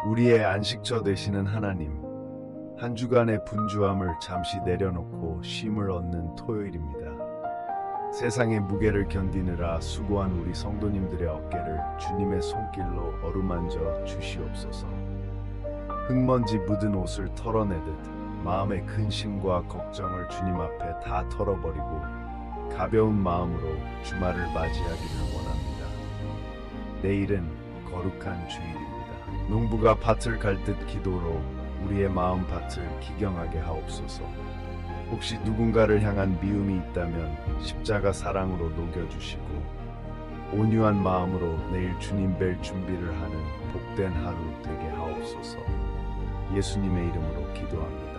우리의 안식처 되시는 하나님, 한 주간의 분주함을 잠시 내려놓고 쉼을 얻는 토요일입니다. 세상의 무게를 견디느라 수고한 우리 성도님들의 어깨를 주님의 손길로 어루만져 주시옵소서. 흙먼지 묻은 옷을 털어내듯 마음의 근심과 걱정을 주님 앞에 다 털어버리고 가벼운 마음으로 주말을 맞이하기를 원합니다. 내일은 거룩한 주일입니다. 농부가 밭을 갈 듯 기도로 우리의 마음밭을 기경하게 하옵소서. 혹시 누군가를 향한 미움이 있다면 십자가 사랑으로 녹여주시고 온유한 마음으로 내일 주님 뵐 준비를 하는 복된 하루 되게 하옵소서. 예수님의 이름으로 기도합니다.